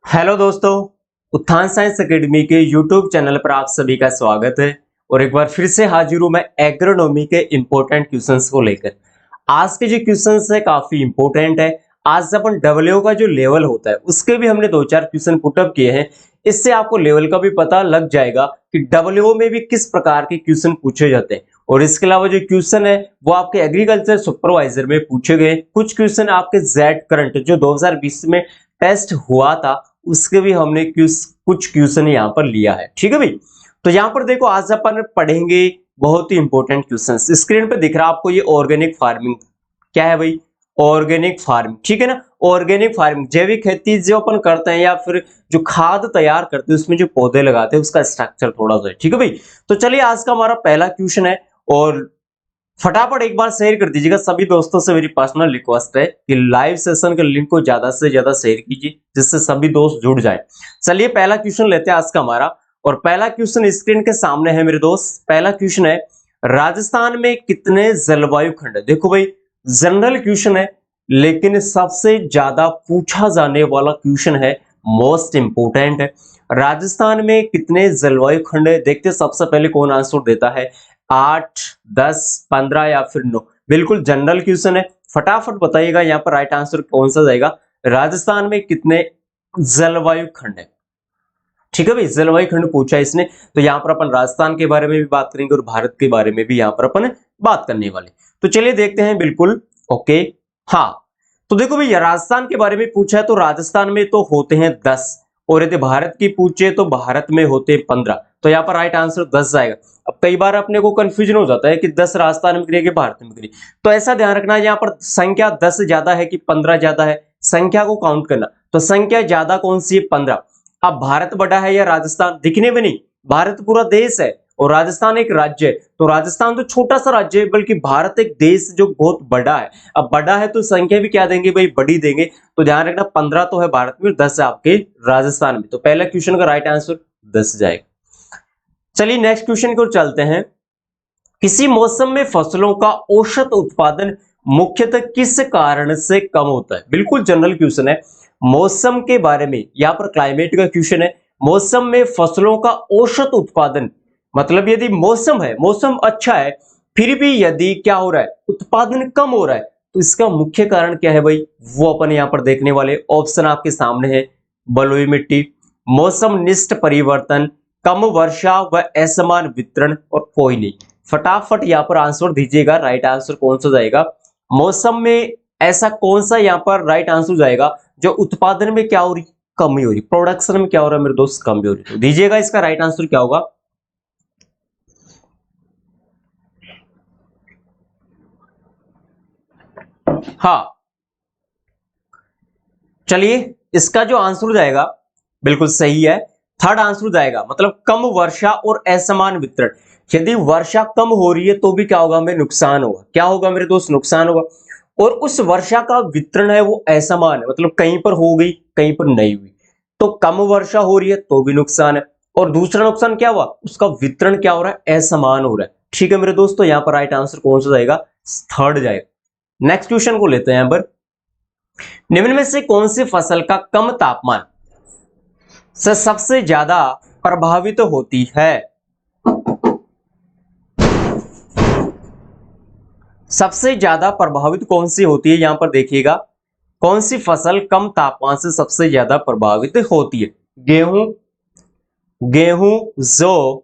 Hello दोस्तों, उत्थान science academy के यूट्यूब चैनल पर आप सभी का स्वागत है। और एक बार फिर से हाजिर हूं मैं एग्रोनॉमी के इंपॉर्टेंट क्वेश्चंस को लेकर। आज के जो क्वेश्चंस है काफी इंपॉर्टेंट है। आज अपन डब्ल्यू का जो लेवल होता है उसके भी हमने दो चार क्वेश्चन पुटअप किए हैं। इससे आपको लेवल का भी पता लग जाएगा कि डब्ल्यू में भी किस प्रकार के क्वेश्चन पूछे जाते हैं। और इसके अलावा जो क्वेश्चन है वो आपके एग्रीकल्चर सुपरवाइजर में पूछे गए। कुछ क्वेश्चन आपके जेड करंट जो 2020 में टेस्ट हुआ था उसके भी हमने कुछ क्वेश्चन यहाँ पर लिया है। ठीक है भाई, तो यहाँ पर देखो आज अपन पढ़ेंगे बहुत ही इंपॉर्टेंट क्वेश्चंस। स्क्रीन पे दिख रहा है आपको ये ऑर्गेनिक फार्मिंग क्या है भाई, ऑर्गेनिक फार्मिंग। ठीक है ना, ऑर्गेनिक फार्मिंग जैविक खेती जो अपन करते हैं या फिर जो खाद तैयार करते हैं उसमें जो पौधे लगाते हैं उसका स्ट्रक्चर थोड़ा सा है। ठीक है भाई, तो चलिए आज का हमारा पहला क्वेश्चन है और फटाफट एक बार शेयर कर दीजिएगा। सभी दोस्तों से मेरी पर्सनल रिक्वेस्ट है कि लाइव सेशन के लिंक को ज्यादा से ज्यादा शेयर कीजिए जिससे सभी दोस्त जुड़ जाए। चलिए पहला क्वेश्चन लेते हैं आज का हमारा, और पहला क्वेश्चन स्क्रीन के सामने है मेरे दोस्त। पहला क्वेश्चन है राजस्थान में कितने जलवायु खंड है। देखो भाई जनरल क्वेश्चन है लेकिन सबसे ज्यादा पूछा जाने वाला क्वेश्चन है, मोस्ट इंपोर्टेंट है। राजस्थान में कितने जलवायु खंड है, देखते सबसे पहले कौन आंसर देता है। 8, 10, 15 या फिर 9। बिल्कुल जनरल क्वेश्चन है, फटाफट बताइएगा यहाँ पर राइट आंसर कौन सा जाएगा। राजस्थान में कितने जलवायु खंड है। ठीक है भाई, जलवायु खंड पूछा है इसने, तो यहाँ पर अपन राजस्थान के बारे में भी बात करेंगे और भारत के बारे में भी यहाँ पर अपन बात करने वाले। तो चलिए देखते हैं। बिल्कुल ओके, हाँ तो देखो भाई राजस्थान के बारे में पूछा है तो राजस्थान में तो होते हैं 10, और यदि भारत की पूछे तो भारत में होते हैं 15। तो यहाँ पर राइट आंसर 10 जाएगा। अब कई बार अपने को कंफ्यूजन हो जाता है कि 10 राजस्थान में गिरे कि भारत में गिरे, तो ऐसा ध्यान रखना यहाँ पर संख्या 10 ज्यादा है कि 15 ज्यादा है, संख्या को काउंट करना। तो संख्या ज्यादा कौन सी है, 15। अब भारत बड़ा है या राजस्थान, दिखने में नहीं, भारत पूरा देश है और राजस्थान एक राज्य है। तो राजस्थान तो छोटा सा राज्य है बल्कि भारत एक देश जो बहुत बड़ा है। अब बड़ा है तो संख्या भी क्या देंगे भाई, बड़ी देंगे। तो ध्यान रखना 15 तो है भारत में, 10 है आपके राजस्थान में। तो पहला क्वेश्चन का राइट आंसर 10 जाएगा। चलिए नेक्स्ट क्वेश्चन को चलते हैं। किसी मौसम में फसलों का औसत उत्पादन मुख्यतः किस कारण से कम होता है। बिल्कुल जनरल क्वेश्चन है, मौसम के बारे में, यहाँ पर क्लाइमेट का क्वेश्चन है। मौसम में फसलों का औसत उत्पादन मतलब यदि मौसम है, मौसम अच्छा है, फिर भी यदि क्या हो रहा है, उत्पादन कम हो रहा है, तो इसका मुख्य कारण क्या है भाई, वो अपन यहाँ पर देखने वाले। ऑप्शन आपके सामने है, बलुई मिट्टी, मौसम निष्ठ परिवर्तन, कम वर्षा व असमान वितरण, और कोई नहीं। फटाफट यहाँ पर आंसर दीजिएगा, राइट आंसर कौन सा जाएगा। मौसम में ऐसा कौन सा यहाँ पर राइट आंसर जाएगा जो उत्पादन में क्या हो रही, कमी हो रही, प्रोडक्शन में क्या हो रहा है मेरे दोस्त, कमी हो रही। तो दीजिएगा इसका राइट आंसर क्या होगा। हाँ चलिए इसका जो आंसर जाएगा बिल्कुल सही है, थर्ड आंसर जाएगा, मतलब कम वर्षा और असमान वितरण। यदि वर्षा कम हो रही है तो भी क्या होगा, हमें नुकसान होगा। क्या होगा मेरे दोस्त, नुकसान होगा। और उस वर्षा का वितरण है वो असमान है, मतलब कहीं पर हो गई कहीं पर नहीं हुई। तो कम वर्षा हो रही है तो भी नुकसान है, और दूसरा नुकसान क्या हुआ, उसका वितरण क्या हो रहा है, असमान हो रहा है। ठीक है मेरे दोस्तों, यहाँ पर राइट आंसर कौन सा जाएगा, थर्ड जाएगा। नेक्स्ट क्वेश्चन को लेते हैं यहाँ पर। निम्न में से कौन सी फसल का कम तापमान से सबसे ज्यादा प्रभावित होती है। सबसे ज्यादा प्रभावित कौन सी होती है, यहां पर देखिएगा, कौन सी फसल कम तापमान से सबसे ज्यादा प्रभावित होती है। गेहूं, गेहूं, जौ,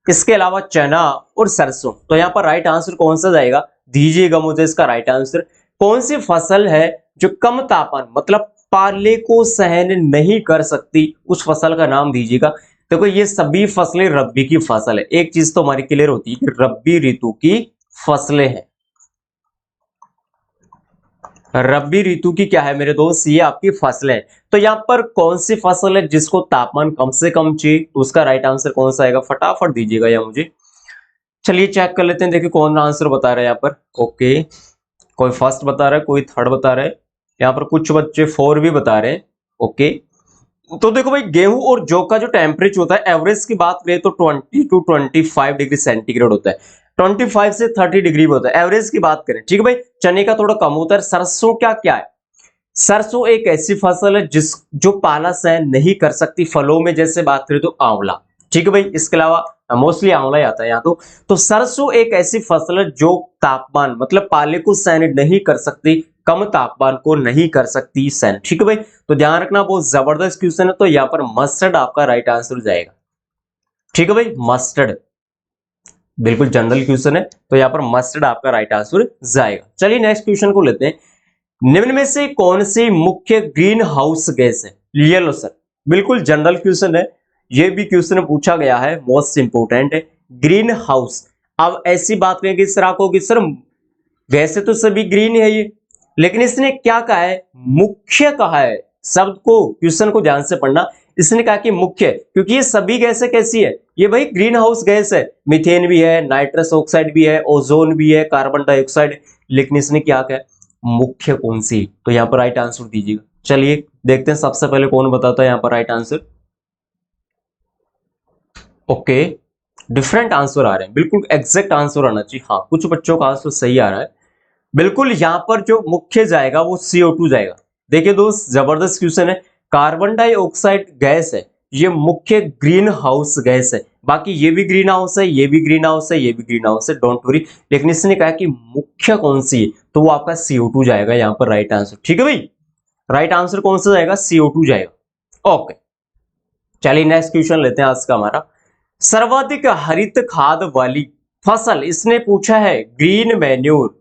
इसके अलावा चना और सरसों। तो यहां पर राइट आंसर कौन सा जाएगा, दीजिएगा मुझे इसका राइट आंसर। कौन सी फसल है जो कम तापमान मतलब पाले को सहन नहीं कर सकती, उस फसल का नाम दीजिएगा। देखो ये सभी फसलें रब्बी की फसल है। एक चीज तो हमारी क्लियर होती है कि रब्बी ऋतु की फसलें हैं। रब्बी ऋतु की क्या है मेरे दोस्त, ये आपकी फसलें हैं। तो यहाँ पर कौन सी फसल है जिसको तापमान कम से कम चाहिए, उसका राइट आंसर कौन सा आएगा, फटाफट दीजिएगा या मुझे। चलिए चेक कर लेते हैं, देखिए कौन आंसर बता रहा है यहाँ पर। ओके, कोई फर्स्ट बता रहा है, कोई थर्ड बता रहा है, यहाँ पर कुछ बच्चे 4 भी बता रहे हैं। ओके, तो देखो भाई गेहूं और जौ का जो टेम्परेचर होता है एवरेज की बात करें तो 20 to 25 डिग्री सेंटीग्रेड होता है, 25 से 30 डिग्री होता है एवरेज की बात करें। ठीक है भाई, चने का थोड़ा कम होता है। सरसों क्या क्या है, सरसों एक ऐसी फसल है जो पाला सहन नहीं कर सकती फलों में, जैसे बात करें तो आंवला। ठीक है भाई, इसके अलावा मोस्टली आंवला ही आता है यहाँ तो सरसों एक ऐसी फसल है जो तापमान मतलब पाले को सहन नहीं कर सकती, कम तापमान को नहीं कर सकती सहन। ठीक है भाई, तो ध्यान रखना, बहुत जबरदस्त क्वेश्चन है। तो यहाँ पर मस्टर्ड आपका राइट आंसर जाएगा। ठीक है भाई, मस्टर्ड बिल्कुल जनरल क्वेश्चन है, तो यहाँ पर मस्टर्ड आपका राइट आंसर जाएगा। चलिए नेक्स्ट क्वेश्चन को लेते हैं। निम्न में से कौन सी मुख्य ग्रीन हाउस गैस है? येलो सर, बिल्कुल जनरल क्वेश्चन है, ये भी क्वेश्चन पूछा गया है, मोस्ट इंपोर्टेंट है। ग्रीन हाउस, अब ऐसी बात करें कि सर आपको कि सर वैसे तो सभी ग्रीन है ये, लेकिन इसने क्या कहा है? मुख्य कहा है। शब्द को, क्वेश्चन को ध्यान से पढ़ना। इसने कहा कि मुख्य, क्योंकि ये सभी गैसें कैसी है? ये भाई ग्रीन हाउस गैस है, मीथेन भी है, नाइट्रस ऑक्साइड भी है, ओजोन भी है, कार्बन डाइऑक्साइड, लेकिन इसने क्या कहा? मुख्य कौन सी? तो यहाँ पर राइट आंसर दीजिएगा। चलिए देखते हैं सबसे पहले कौन बताता है यहाँ पर right answer. Okay, different answer आ रहे हैं, बिल्कुल एग्जैक्ट आंसर आना चाहिए। हाँ, कुछ बच्चों का आंसर सही आ रहा है। बिल्कुल यहाँ पर जो मुख्य जाएगा वो CO2 जाएगा। देखिए दोस्त, जबरदस्त क्वेश्चन है। कार्बन डाइऑक्साइड गैस है, ये मुख्य ग्रीन हाउस गैस है। बाकी ये भी ग्रीन हाउस है, ये भी ग्रीन हाउस है, ये भी ग्रीन हाउस है, डोंट वरी। लेकिन इसने कहा कि मुख्य कौन सी है, तो वो आपका CO2 जाएगा यहाँ पर राइट आंसर। ठीक है भाई, राइट आंसर कौन सा जाएगा? CO2 जाएगा। ओके, चलिए नेक्स्ट क्वेश्चन लेते हैं आज का हमारा। सर्वाधिक हरित खाद वाली फसल, इसने पूछा है ग्रीन मैन्योर।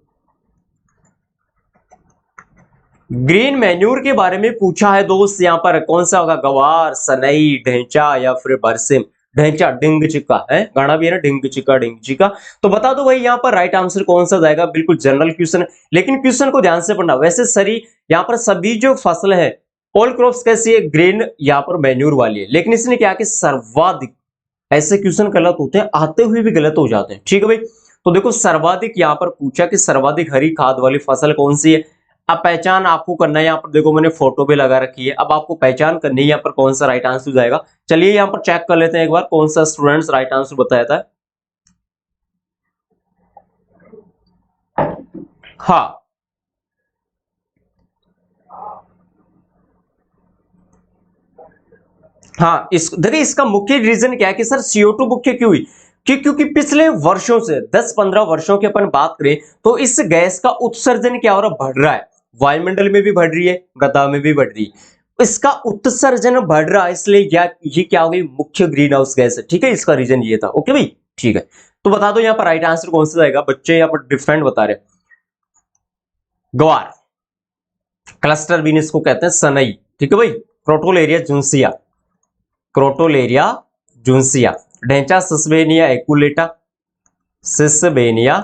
ग्रीन मैन्योर के बारे में पूछा है दोस्त, यहाँ पर कौन सा होगा? गवार, सनई, ढेंचा या फिर बरसिम? ढेंचा, डिंग चिक्का है, गाना भी है ना, डिंग चिक्का डिंग चिक्का। तो बता दो भाई यहाँ पर राइट आंसर कौन सा जाएगा? बिल्कुल जनरल क्वेश्चन है, लेकिन क्वेश्चन को ध्यान से पढ़ना। वैसे सरी यहाँ पर सभी जो फसल है ऑल क्रॉप्स कैसी है? ग्रीन यहाँ पर मैन्योर वाली है, लेकिन इसने क्या कि सर्वाधिक, ऐसे क्वेश्चन गलत होते हैं, आते हुए भी गलत हो जाते हैं। ठीक है भाई, तो देखो सर्वाधिक यहाँ पर पूछा कि सर्वाधिक हरी खाद वाली फसल कौन सी है। अब पहचान आपको करना है, यहाँ पर देखो मैंने फोटो भी लगा रखी है, अब आपको पहचान करनी है यहाँ पर कौन सा राइट आंसर जाएगा। चलिए यहाँ पर चेक कर लेते हैं एक बार कौन सा स्टूडेंट्स राइट आंसर बताया था। हाँ, हाँ, देखिए इसका मुख्य रीजन क्या है कि सर CO2 मुख्य क्यों हुई? क्योंकि पिछले वर्षों से 10-15 वर्षों की अपन बात करें तो इस गैस का उत्सर्जन क्या हो रहा? बढ़ रहा है, वायुमंडल में भी बढ़ रही है, मृदा में भी बढ़ रही है। इसका उत्सर्जन बढ़ रहा है, इसलिए ये क्या हो गई? मुख्य ग्रीन हाउस गैस है। ठीक है, इसका रीजन ये था। ओके भाई, ठीक है, तो बता दो यहाँ पर राइट आंसर कौन सा जाएगा। बच्चे यहाँ पर डिफरेंट बता रहे। ग्वार, क्लस्टर बीन इसको कहते हैं, सनई, ठीक है भाई, क्रोटोलेरिया जुन्सिया, क्रोटोलेरिया जुन्सिया, ढेंचा सिसबेनिया एकुलेटा, सिसबेनिया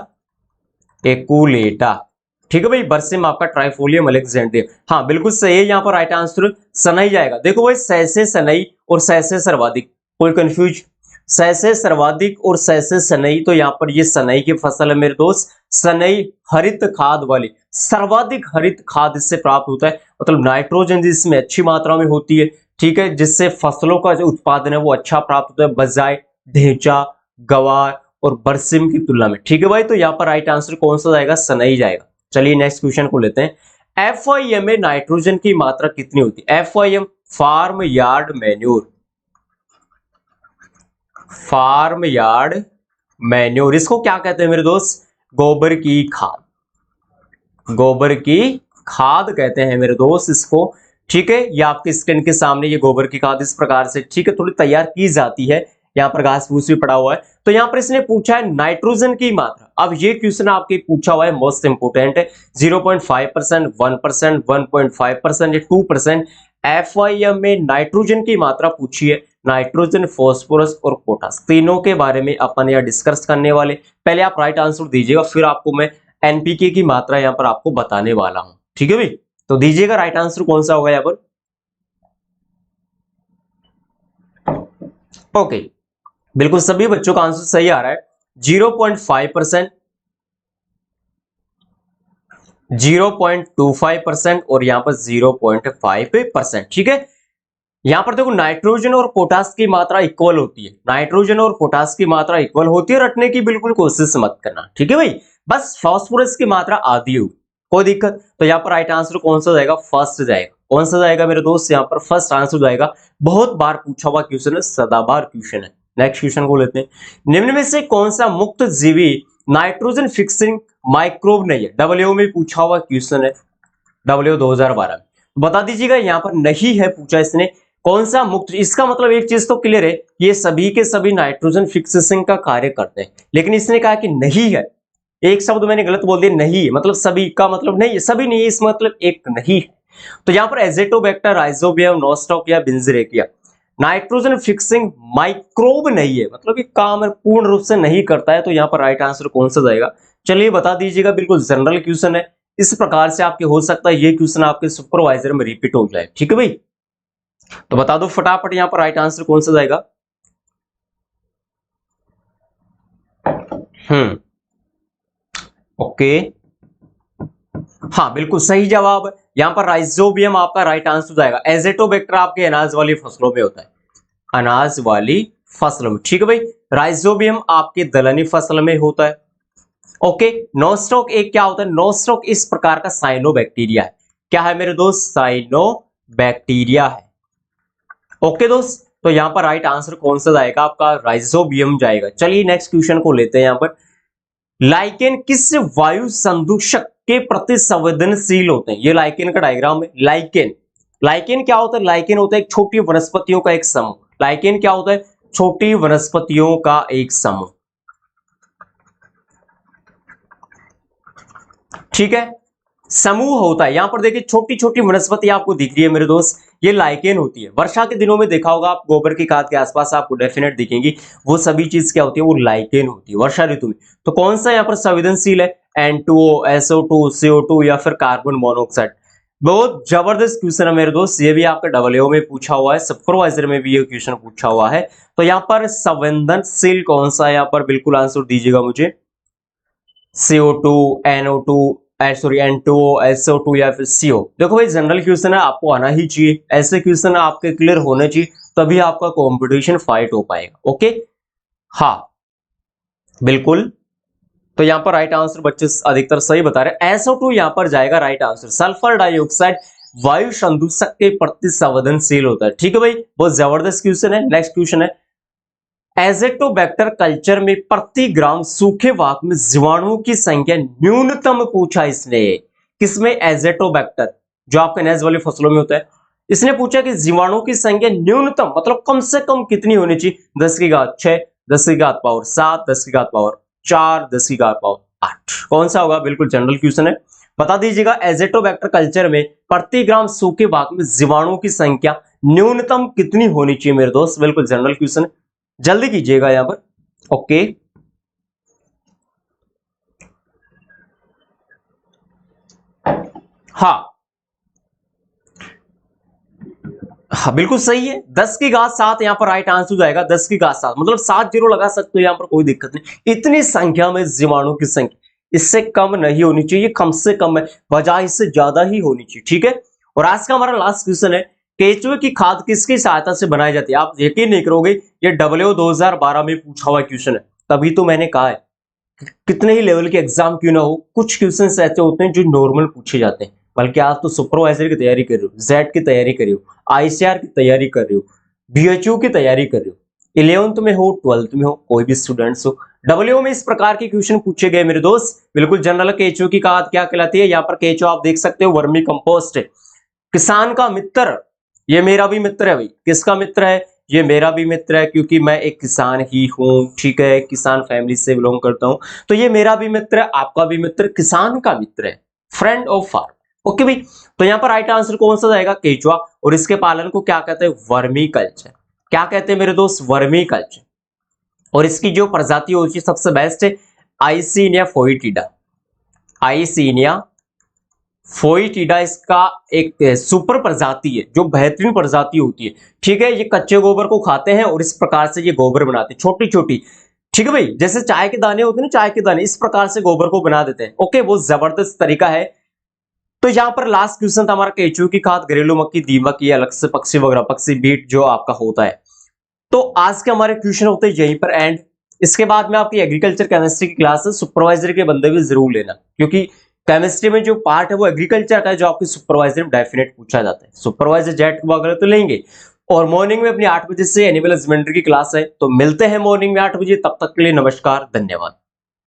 एकुलेटा। ठीक है भाई, बरसिम आपका ट्राइफोलियम अलेक्जेंड्रिया। हाँ बिल्कुल सही है, यहाँ पर राइट आंसर सनई जाएगा। देखो भाई, सैसे सनई और सैसे सर्वाधिक, कोई कंफ्यूज? सैसे सर्वाधिक और सैसे सनई, तो यहाँ पर ये सनई की फसल है मेरे दोस्त। सनई हरित खाद वाली, सर्वाधिक हरित खाद इससे प्राप्त होता है, मतलब नाइट्रोजन जिसमें अच्छी मात्रा में होती है। ठीक है, जिससे फसलों का जो उत्पादन है वो अच्छा प्राप्त होता है, बजाय ढेंचा, गवार और बरसिम की तुलना में। ठीक है भाई, तो यहाँ पर राइट आंसर कौन सा जाएगा? सनई जाएगा। चलिए नेक्स्ट क्वेश्चन को लेते हैं। FIM में नाइट्रोजन की मात्रा कितनी होती है? FIM, farm yard manure, farm yard manure, इसको क्या कहते हैं मेरे दोस्त? गोबर की खाद, गोबर की खाद कहते हैं मेरे दोस्त इसको। ठीक है, ये आपके स्क्रीन के सामने ये गोबर की खाद इस प्रकार से, ठीक है, थोड़ी तैयार की जाती है। यहाँ पर घास फूस भी पड़ा हुआ है। तो यहाँ पर इसने पूछा है नाइट्रोजन की मात्रा। अब ये क्वेश्चन आपके पूछा हुआ है, मोस्ट इंपोर्टेंट है। 0.5%, 1%, 1.5% या 2%। FIM में नाइट्रोजन की मात्रा पूछी है। नाइट्रोजन, फॉस्फोरस और पोटास, तीनों के बारे में अपन यहाँ डिस्कस करने वाले। पहले आप राइट आंसर दीजिएगा, फिर आपको मैं NPK की मात्रा यहाँ पर आपको बताने वाला हूं। ठीक है भाई, तो दीजिएगा राइट आंसर कौन सा होगा यहाँ पर। ओके, बिल्कुल सभी बच्चों का आंसर सही आ रहा है। 0.5%, 0.25% और यहाँ पर 0.5%। ठीक है, यहां पर देखो नाइट्रोजन और पोटास की मात्रा इक्वल होती है, नाइट्रोजन और पोटास की मात्रा इक्वल होती है, रटने की बिल्कुल कोशिश मत करना। ठीक है भाई, बस फास्फोरस की मात्रा आधी होगी। कोई दिक्कत? तो यहाँ पर राइट आंसर कौन सा जाएगा? फर्स्ट जाएगा। कौन सा जाएगा मेरे दोस्त? यहाँ पर फर्स्ट आंसर जाएगा। बहुत बार पूछा हुआ क्वेश्चन है, सदाबहार क्वेश्चन है। नेक्स्ट क्वेश्चन को लेते हैं। निम्न में से कौन सा मुक्त जीवी नाइट्रोजन फिक्सिंग माइक्रोब नहीं है? डब्ल्यू में पूछा हुआ क्वेश्चन है, डब्ल्यू 2012 में। बता दीजिएगा, यहाँ पर नहीं है पूछा इसने। कौन सा मुक्त? इसका मतलब एक चीज तो क्लियर है, ये सभी के सभी नाइट्रोजन फिक्सेशन का कार्य करते हैं, लेकिन इसने कहा कि नहीं है। एक शब्द मैंने गलत बोल दिया, नहीं मतलब सभी का मतलब नहीं है, सभी नहीं है, इस मतलब एक नहीं है। तो यहाँ पर एजेटोबैक्टर, राइजोबियम, नोस्टॉक या बिंजरेकिया नाइट्रोजन फिक्सिंग माइक्रोब नहीं है, मतलब ये काम पूर्ण रूप से नहीं करता है। तो यहाँ पर राइट आंसर कौन सा जाएगा? चलिए बता दीजिएगा, बिल्कुल जनरल क्वेश्चन है। इस प्रकार से आपके हो सकता है ये क्वेश्चन आपके सुपरवाइजर में रिपीट हो जाए। ठीक है भाई, तो बता दो फटाफट यहाँ पर राइट आंसर कौन सा जाएगा? ओके, हाँ बिल्कुल सही जवाब। यहाँ पर राइजोबियम आपका राइट आंसर जाएगा। एजेटोबैक्टर आपके अनाज वाली फसलों में होता है, अनाज वाली फसलों में। ठीक है भाई, राइजोबियम आपके दलहनी फसल में होता है। ओके, नोस्टॉक एक क्या होता है? नोस्टॉक इस प्रकार का साइनोबैक्टीरिया है। क्या है मेरे दोस्त? साइनोबैक्टीरिया है। ओके दोस्त, तो यहां पर राइट आंसर कौन सा जाएगा? आपका राइजोबियम जाएगा। चलिए नेक्स्ट क्वेश्चन को लेते हैं। यहां पर लाइकेन किस वायु संदूषक के प्रति संवेदनशील होते हैं? ये लाइकेन का डायग्राम है। लाइकेन, लाइकेन क्या होता है? लाइकेन होता है एक छोटी वनस्पतियों का एक समूह। लाइकेन क्या होता है? छोटी वनस्पतियों का एक समूह। ठीक है, समूह होता है। यहां पर देखिए छोटी छोटी वनस्पति आपको दिख रही है मेरे दोस्त, ये लाइकेन होती है। वर्षा के दिनों में देखा होगा आप, गोबर की खाद के आसपास आपको डेफिनेट दिखेंगी। वो सभी चीज क्या होती है? वो लाइकेन होती है वर्षा ऋतु में। तो कौन सा यहाँ पर संवेदनशील है? N2O, SO2, CO2 या फिर कार्बन मोनोऑक्साइड? बहुत जबरदस्त क्वेश्चन है मेरे दोस्त, ये भी आपका डब्ल्यू में पूछा हुआ है, सुपरवाइजर में भी ये क्वेश्चन पूछा हुआ है। तो यहाँ पर संवेदनशील कौन सा है? यहाँ पर बिल्कुल आंसर दीजिएगा मुझे। CO2, NO2, sorry N2O, SO2 या फिर CO। देखो भाई जनरल क्वेश्चन है, आपको आना ही चाहिए, ऐसे क्वेश्चन आपके क्लियर होने चाहिए, तभी आपका कंपटीशन फाइट हो पाएगा। ओके, हाँ बिल्कुल। तो यहाँ पर राइट आंसर बच्चे अधिकतर सही बता रहे हैं, SO2 यहाँ पर जाएगा राइट आंसर। सल्फर डाइऑक्साइड वायु संदूषक के प्रति संवेदनशील होता है। ठीक है भाई, बहुत जबरदस्त क्वेश्चन है। नेक्स्ट क्वेश्चन है, एजेटोबैक्टर कल्चर में प्रति ग्राम सूखे वाक में जीवाणुओं की संख्या न्यूनतम पूछा इसने। किसमें? एजेटोबैक्टर, जो आपके अनाज वाली फसलों में होता है। इसने पूछा कि जीवाणुओं की संख्या न्यूनतम मतलब कम से कम कितनी होनी चाहिए? 10 की घात 6, 10 की घात पावर 7, 10 की घात पावर 4, 10 की घात पावर 8। कौन सा होगा? बिल्कुल जनरल क्वेश्चन है, बता दीजिएगा। एजेटोबैक्टर कल्चर में प्रति ग्राम सूखे वाक में जीवाणुओं की संख्या न्यूनतम कितनी होनी चाहिए मेरे दोस्त? बिल्कुल जनरल क्वेश्चन है, जल्दी कीजिएगा यहां पर। ओके, हाँ हाँ बिल्कुल सही है, 10 की घात 7 यहाँ पर राइट आंसर जाएगा। 10 की घात 7 मतलब 7 जीरो लगा सकते हो यहाँ पर, कोई दिक्कत नहीं। इतनी संख्या में जीवाणु की संख्या इससे कम नहीं होनी चाहिए, कम से कम है, बजाय इससे ज्यादा ही होनी चाहिए। ठीक है, और आज का हमारा लास्ट क्वेश्चन है, केचुए की खाद किसकी सहायता से बनाई जाती है? आप यकीन नहीं करोगे, ये डब्ल्यू 2012 में पूछा हुआ क्वेश्चन है। तभी तो मैंने कहा है, कितने ही लेवल के एग्जाम क्यों ना हो, कुछ क्वेश्चन ऐसे होते हैं जो नॉर्मल पूछे जाते हैं। बल्कि आप तो सुपरवाइजर की तैयारी कर रहे हो, जेड की तैयारी कर रहे हो, आईसीआर की तैयारी कर रहे हो, बीएचयू की तैयारी कर रहे हो, 11th में हो, 12th में हो, कोई भी स्टूडेंट्स हो, डब्ल्यू में इस प्रकार के क्वेश्चन पूछे गए मेरे दोस्त। बिल्कुल जनरल। केचुए की खाद क्या कहलाती है? यहाँ पर केचुआ आप देख सकते हो वर्मी कंपोस्ट है, किसान का मित्र। ये मेरा भी मित्र है भाई। किसका मित्र है? ये मेरा भी मित्र है, क्योंकि मैं एक किसान ही हूं। ठीक है, किसान फैमिली से बिलोंग करता हूं, तो ये मेरा भी मित्र है, आपका भी मित्र, किसान का मित्र है, फ्रेंड ऑफ फार्म। ओके भाई, तो यहाँ पर राइट आंसर कौन सा जाएगा? केचुआ। और इसके पालन को क्या कहते हैं? Vermi culture. क्या कहते हैं मेरे दोस्त? Vermi culture. और इसकी जो प्रजाति होती है सबसे बेस्ट है आइसिनिया फोइटिडा। आइसिनिया फोइटिडा इसका एक सुपर प्रजाति है, जो बेहतरीन प्रजाति होती है। ठीक है, ये कच्चे गोबर को खाते हैं और इस प्रकार से ये गोबर बनाते हैं, छोटी छोटी। ठीक है भाई, जैसे चाय के दाने होते हैं ना, चाय के दाने, इस प्रकार से गोबर को बना देते हैं। ओके, बहुत जबरदस्त तरीका है। तो यहाँ पर लास्ट क्वेश्चन था हमारा, केचुए की खाद, घरेलू मक्खी, दीमक, ये अलग से पक्षी वगैरह, पक्षी बीट जो आपका होता है। तो आज के हमारे क्वेश्चन होते हैं यहीं पर एंड। इसके बाद में आपकी एग्रीकल्चर केमिस्ट्री की क्लास है, सुपरवाइजर के बंदे भी जरूर लेना, क्योंकि केमिस्ट्री में जो पार्ट है वो एग्रीकल्चर का है, जो आपके सुपरवाइजर में डेफिनेट पूछा जाता है। सुपरवाइजर जेट वगैरह तो लेंगे। और मॉर्निंग में अपनी 8 बजे से एनिमल हस्बेंड्री की क्लास है, तो मिलते हैं मॉर्निंग में 8 बजे। तब तक के लिए नमस्कार, धन्यवाद।